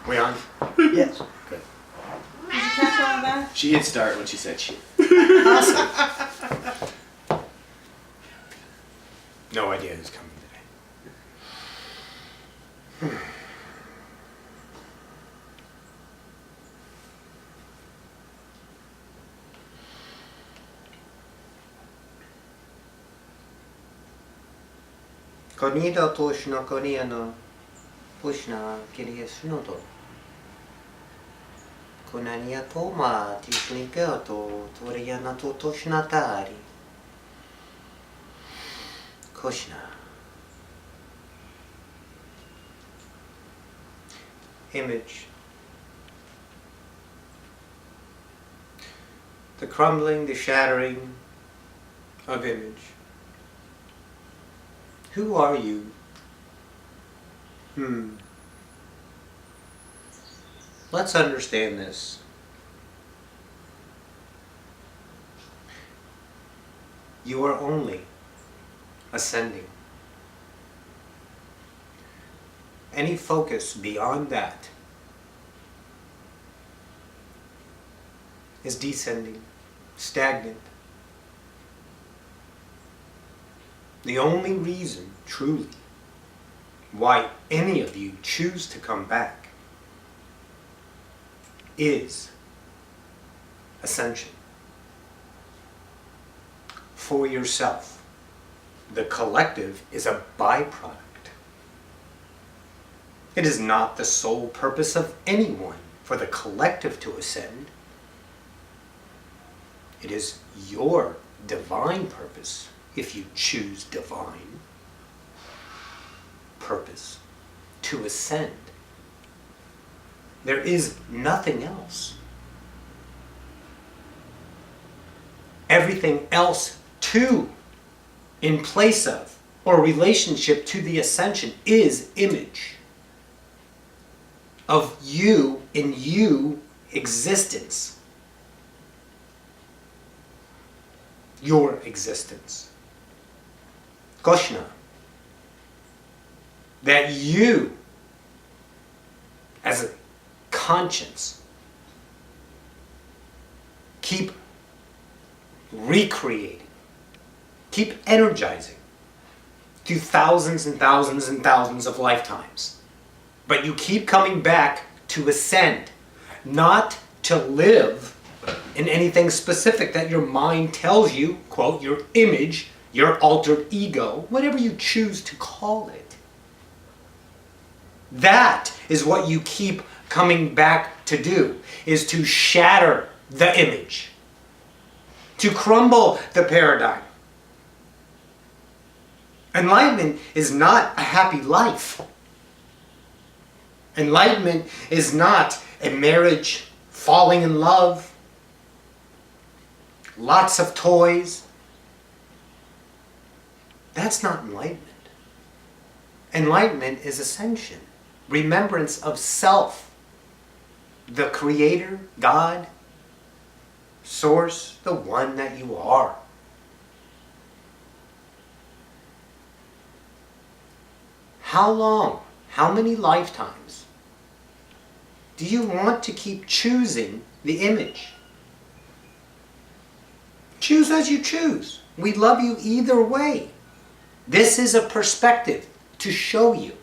We on? Yes. Good. Did you catch all of that? She hit start when she said shit. Awesome. No idea who's coming today. Konida toshna koniana pushna kiriesnoto. Konania toma tishnikato toriana to toshnatari. Koshna. Image. The crumbling, the shattering of image. Who are you? Let's understand this. You are only ascending. Any focus beyond that is descending, stagnant. The only reason, truly, why any of you choose to come back is ascension. For yourself. The collective is a byproduct. It is not the sole purpose of anyone for the collective to ascend. It is your divine purpose, if you choose divine purpose, to ascend. There is nothing else. Everything else too, in place of, or relationship to the ascension, is image of you in you existence. Your existence. Koshna. That you, as a conscience, keep recreating, keep energizing through thousands and thousands and thousands of lifetimes. But you keep coming back to ascend, not to live in anything specific that your mind tells you, quote, your image, your altered ego, whatever you choose to call it. That is what you keep coming back to do, is to shatter the image, to crumble the paradigm. Enlightenment is not a happy life. Enlightenment is not a marriage, falling in love, lots of toys. That's not enlightenment. Enlightenment is ascension, remembrance of self, the creator, God, source, the one that you are. How long, how many lifetimes do you want to keep choosing the image? Choose as you choose. We love you either way. This is a perspective to show you.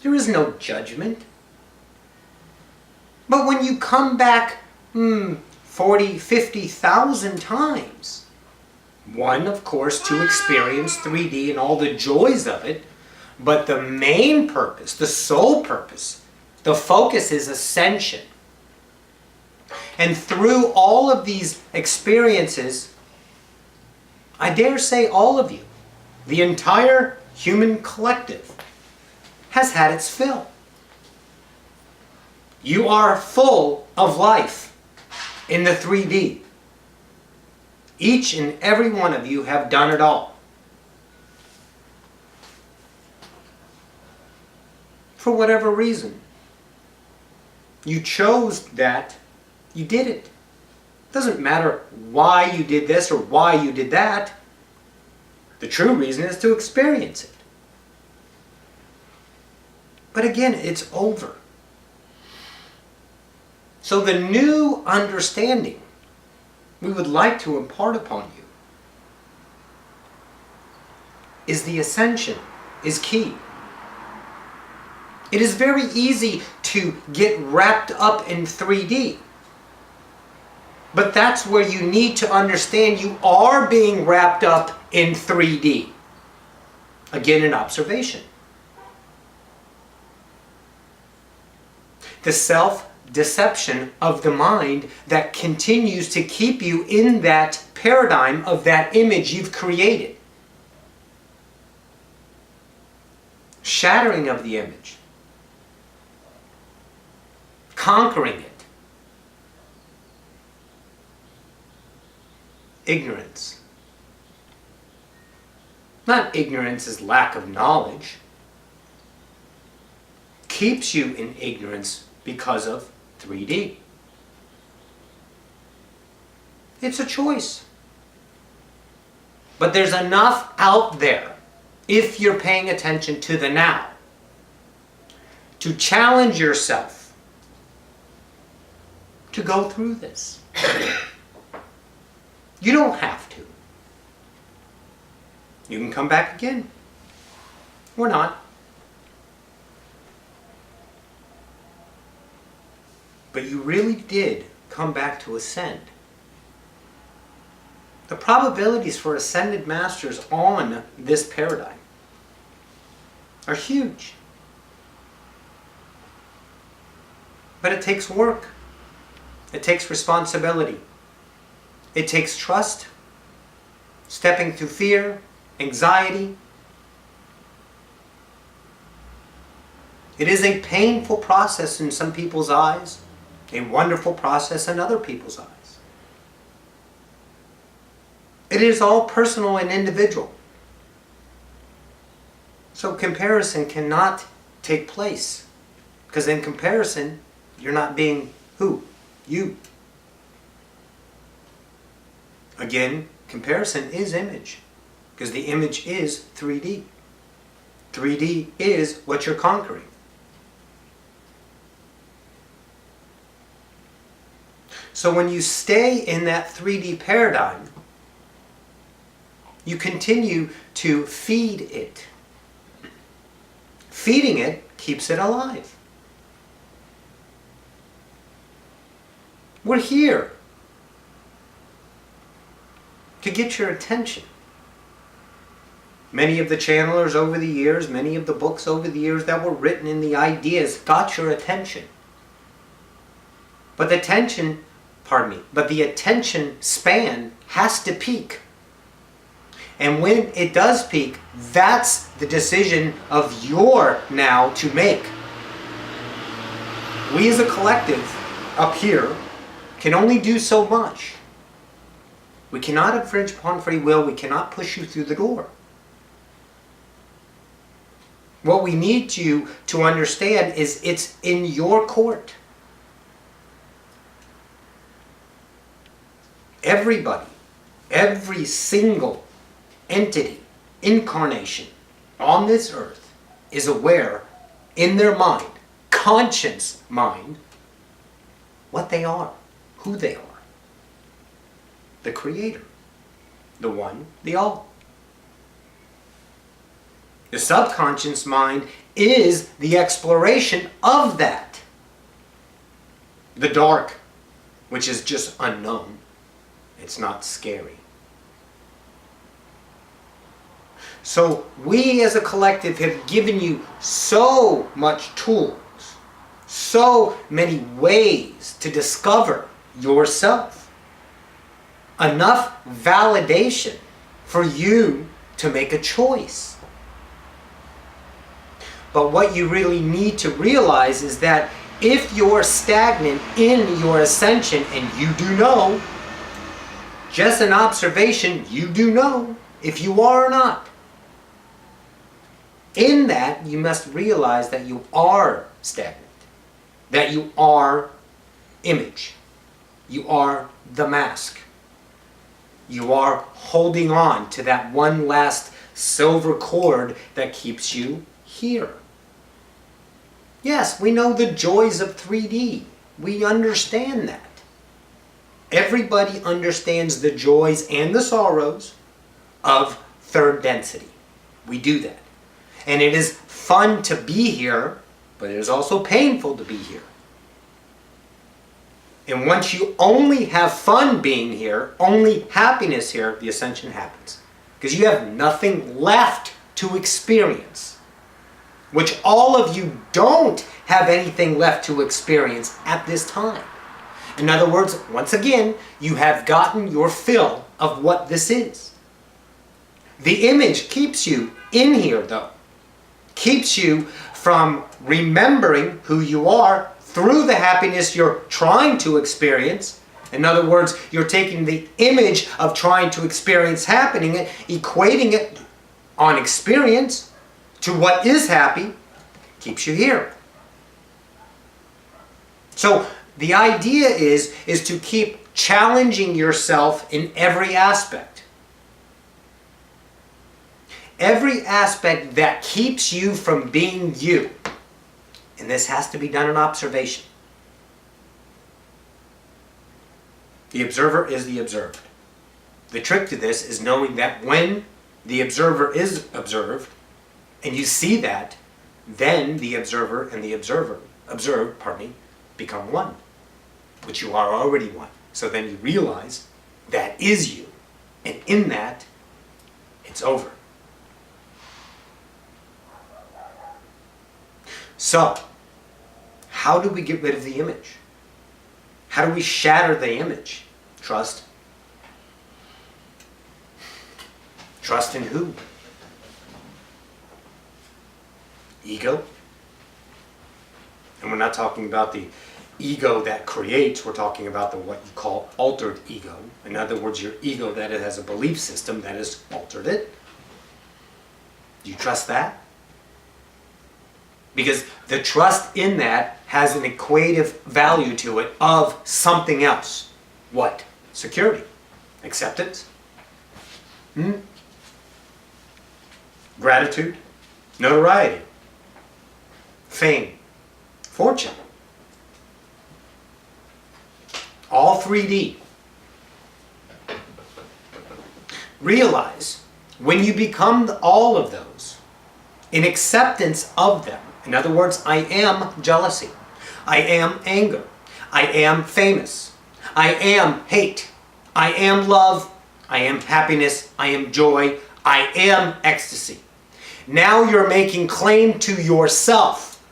There is no judgment. But when you come back 40, 50,000 times, one, of course, to experience 3D and all the joys of it, but the main purpose, the sole purpose, the focus is ascension. And through all of these experiences, I dare say all of you, the entire human collective, has had its fill. You are full of life in the 3D. Each and every one of you have done it all. For whatever reason. You chose that, you did it. Doesn't matter why you did this or why you did that. The true reason is to experience it. But again, it's over. So the new understanding we would like to impart upon you is the ascension is key. It is very easy to get wrapped up in 3D. But that's where you need to understand you are being wrapped up in 3D. Again, an observation. The self-deception of the mind that continues to keep you in that paradigm of that image you've created. Shattering of the image. Conquering it. Ignorance. Not ignorance as lack of knowledge. Keeps you in ignorance because of 3D. It's a choice. But there's enough out there, if you're paying attention to the now, to challenge yourself to go through this. You don't have to. You can come back again. Or not. But you really did come back to ascend. The probabilities for ascended masters on this paradigm are huge. But it takes work. It takes responsibility. It takes trust, stepping through fear, anxiety. It is a painful process in some people's eyes, a wonderful process in other people's eyes. It is all personal and individual. So comparison cannot take place. Because in comparison, you're not being who? You. Again, comparison is image. Because the image is 3D. 3D is what you're conquering. So when you stay in that 3D paradigm, you continue to feed it. Feeding it keeps it alive. We're here to get your attention. Many of the channelers over the years, many of the books over the years that were written in the ideas got your attention. But the attention span has to peak. And when it does peak, that's the decision of your now to make. We as a collective up here can only do so much. We cannot infringe upon free will. We cannot push you through the door. What we need you to understand is it's in your court. Everybody, every single entity, incarnation on this earth is aware in their mind, conscious mind, what they are, who they are. The Creator, the One, the All. The subconscious mind is the exploration of that. The dark, which is just unknown. It's not scary. So we as a collective have given you so much tools, so many ways to discover yourself. Enough validation for you to make a choice. But what you really need to realize is that if you're stagnant in your ascension, and you do know, just an observation, you do know if you are or not. In that, you must realize that you are stagnant. That you are image. You are the mask. You are holding on to that one last silver cord that keeps you here. Yes, we know the joys of 3D. We understand that. Everybody understands the joys and the sorrows of third density. We do that. And it is fun to be here, but it is also painful to be here. And once you only have fun being here, only happiness here, the ascension happens. Because you have nothing left to experience. Which all of you don't have anything left to experience at this time. In other words, once again, you have gotten your fill of what this is. The image keeps you in here, though. Keeps you from remembering who you are through the happiness you're trying to experience. In other words, you're taking the image of trying to experience happening and equating it on experience to what is happy, keeps you here. So the idea is to keep challenging yourself in every aspect. Every aspect that keeps you from being you. And this has to be done in observation. The observer is the observed. The trick to this is knowing that when the observer is observed, and you see that, then the observer and the observed, become one. Which you are already one. So then you realize that is you. And in that, it's over. So, how do we get rid of the image? How do we shatter the image? Trust. Trust in who? Ego. And we're not talking about the ego that creates, we're talking about the what you call altered ego. In other words, your ego that it has a belief system that has altered it. Do you trust that? Because the trust in that has an equative value to it of something else. What? Security. Acceptance. Gratitude. Notoriety. Fame. Fortune. All 3D. Realize when you become all of those, in acceptance of them, in other words, I am jealousy. I am anger. I am famous. I am hate. I am love. I am happiness. I am joy. I am ecstasy. Now you're making claim to yourself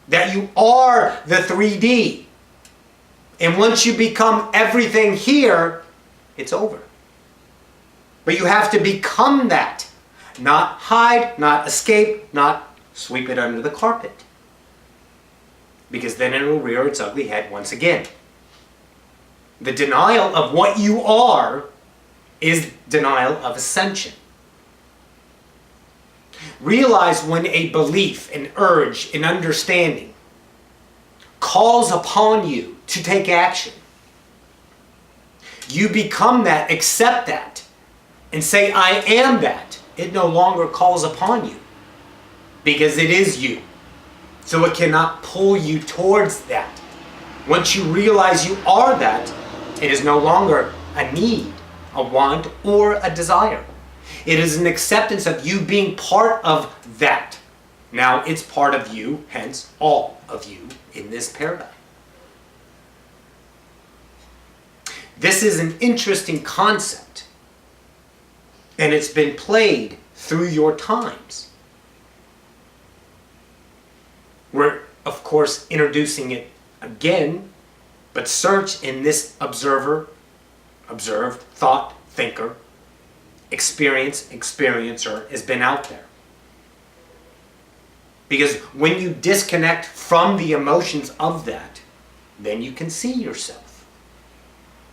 that you are the 3D. And once you become everything here, it's over. But you have to become that. Not hide, not escape, not sweep it under the carpet. Because then it will rear its ugly head once again. The denial of what you are is denial of ascension. Realize when a belief, an urge, an understanding calls upon you to take action. You become that, accept that, and say, I am that. It no longer calls upon you. Because it is you. So it cannot pull you towards that. Once you realize you are that, it is no longer a need, a want, or a desire. It is an acceptance of you being part of that. Now it's part of you, hence all of you in this paradigm. This is an interesting concept. And it's been played through your times. We're, of course, introducing it again, but search in this observer, observed, thought, thinker, experiencer has been out there. Because when you disconnect from the emotions of that, then you can see yourself.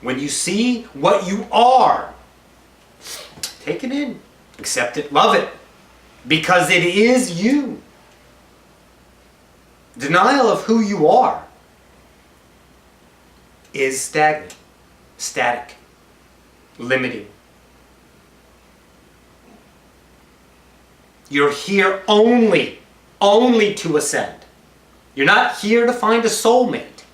When you see what you are, take it in, accept it, love it, because it is you. Denial of who you are is stagnant, static, limiting. You're here only to ascend. You're not here to find a soulmate.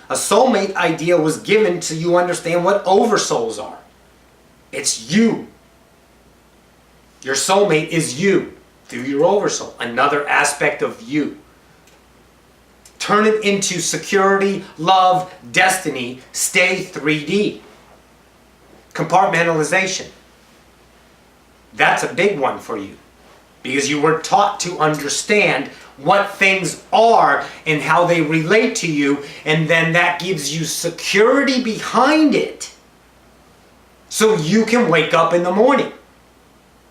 A soulmate idea was given so you understand what oversouls are. It's you. Your soulmate is you through your oversoul, another aspect of you. Turn it into security, love, destiny, stay 3D. Compartmentalization. That's a big one for you because you were taught to understand what things are and how they relate to you, and then that gives you security behind it so you can wake up in the morning.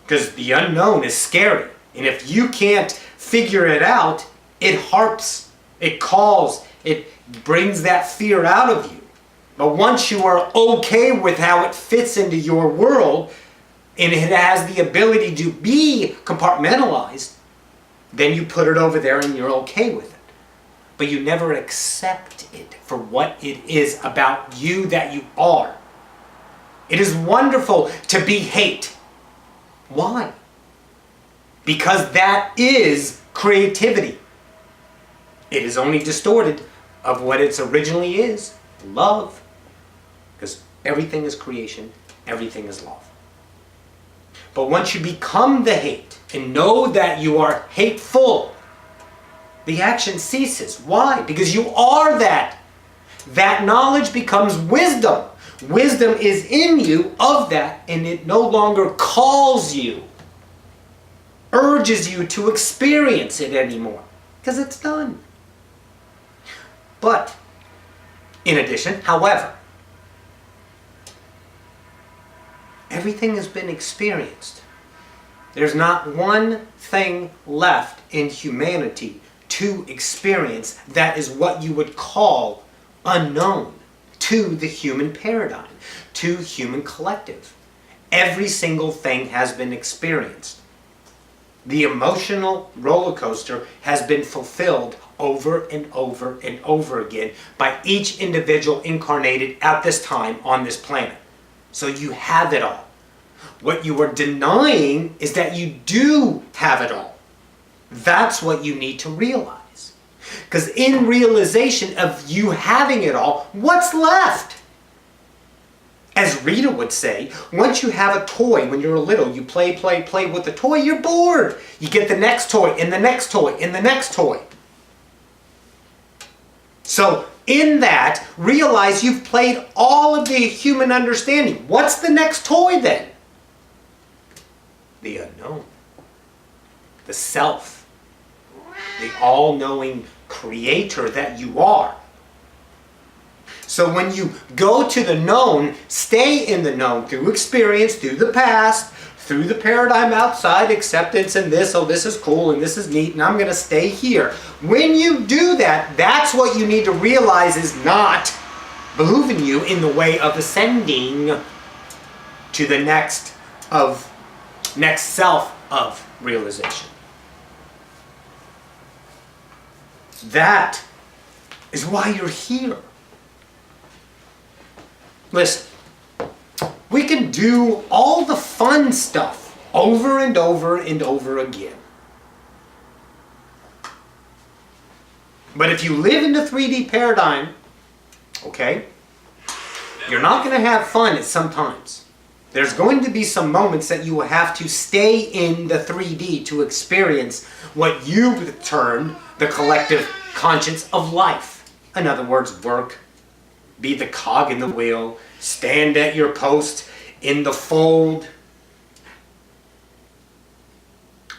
Because the unknown is scary. And if you can't figure it out, it harps, it calls, it brings that fear out of you. But once you are okay with how it fits into your world, and it has the ability to be compartmentalized, then you put it over there and you're okay with it. But you never accept it for what it is about you that you are. It is wonderful to be hate. Why? Because that is creativity. It is only distorted of what it originally is, love. Because everything is creation, everything is love. But once you become the hate and know that you are hateful, the action ceases. Why? Because you are that. That knowledge becomes wisdom. Wisdom is in you of that, and it no longer calls you, urges you to experience it anymore, because it's done. But, in addition, however, everything has been experienced. There's not one thing left in humanity to experience that is what you would call unknown to the human paradigm, to human collective. Every single thing has been experienced. The emotional roller coaster has been fulfilled over and over and over again by each individual incarnated at this time on this planet. So you have it all. What you are denying is that you do have it all. That's what you need to realize. Because in realization of you having it all, what's left? As Rita would say, once you have a toy, when you're little, you play with the toy, you're bored. You get the next toy, and the next toy, and the next toy. So, in that, realize you've played all of the human understanding. What's the next toy then? The unknown. The self. The all-knowing creator that you are. So when you go to the known, stay in the known through experience, through the past, through the paradigm outside, acceptance and this, oh this is cool and this is neat and I'm going to stay here. When you do that, that's what you need to realize is not behooving you in the way of ascending to the next self of realization. That is why you're here. Listen, we can do all the fun stuff over and over and over again. But if you live in the 3D paradigm, okay, you're not going to have fun at some times. There's going to be some moments that you will have to stay in the 3D to experience what you've termed the collective conscience of life. In other words, work, be the cog in the wheel, stand at your post in the fold,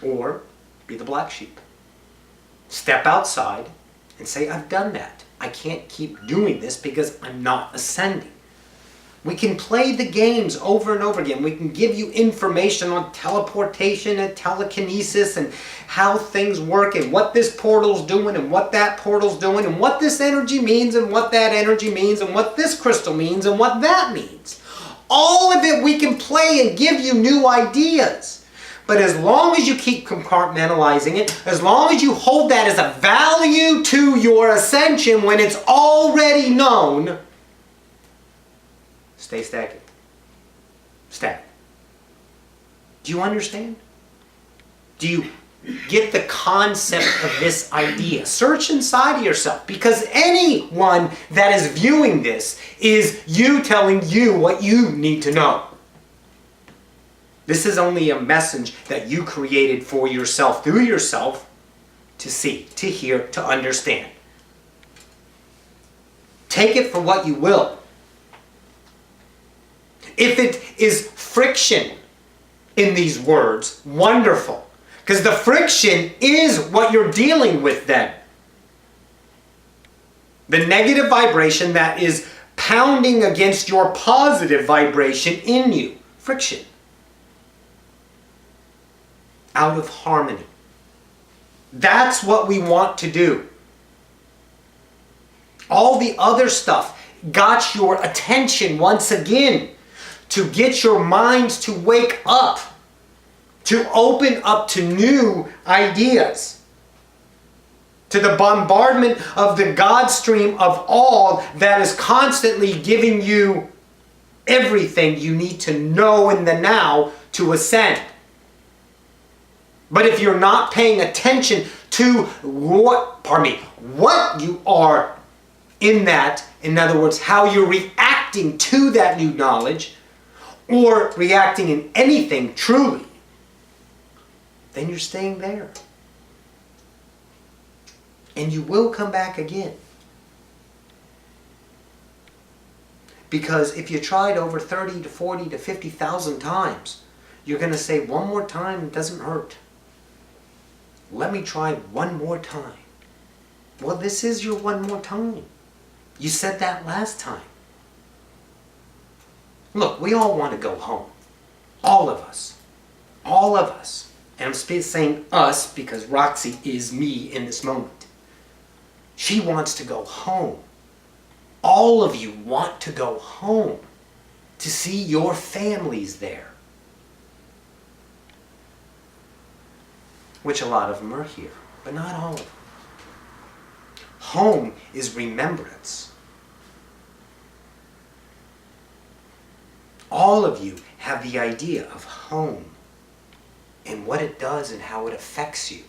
or be the black sheep. Step outside and say, I've done that. I can't keep doing this because I'm not ascending. We can play the games over and over again. We can give you information on teleportation and telekinesis and how things work and what this portal's doing and what that portal's doing and what this energy means and what that energy means and what this crystal means and what that means. All of it we can play and give you new ideas. But as long as you keep compartmentalizing it, as long as you hold that as a value to your ascension when it's already known, stay stagnant. Stagnant. Do you understand? Do you get the concept of this idea. Search inside of yourself, because anyone that is viewing this is you telling you what you need to know. This is only a message that you created for yourself, through yourself, to see, to hear, to understand. Take it for what you will. If it is friction in these words, wonderful. Because the friction is what you're dealing with then. The negative vibration that is pounding against your positive vibration in you. Friction. Out of harmony. That's what we want to do. All the other stuff got your attention once again to get your minds to wake up, to open up to new ideas, to the bombardment of the God stream of all that is constantly giving you everything you need to know in the now to ascend. But if you're not paying attention to what you are in that, in other words, how you're reacting to that new knowledge, or reacting in anything truly, then you're staying there. And you will come back again. Because if you tried over 30 to 40 to 50,000 times, you're going to say one more time, it doesn't hurt. Let me try one more time. Well, this is your one more time. You said that last time. Look, we all want to go home. All of us. All of us. And I'm saying us because Roxie is me in this moment. She wants to go home. All of you want to go home to see your families there. Which a lot of them are here, but not all of them. Home is remembrance. All of you have the idea of home and what it does and how it affects you.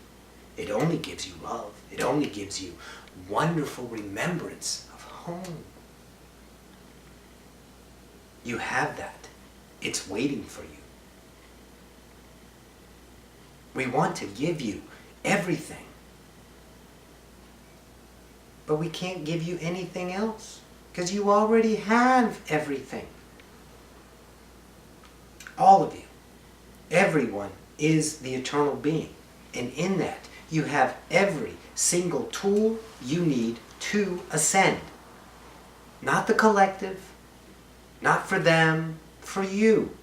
It only gives you love. It only gives you wonderful remembrance of home. You have that. It's waiting for you. We want to give you everything. But we can't give you anything else because you already have everything. All of you. Everyone is the eternal being. And in that, you have every single tool you need to ascend. Not the collective, not for them, for you.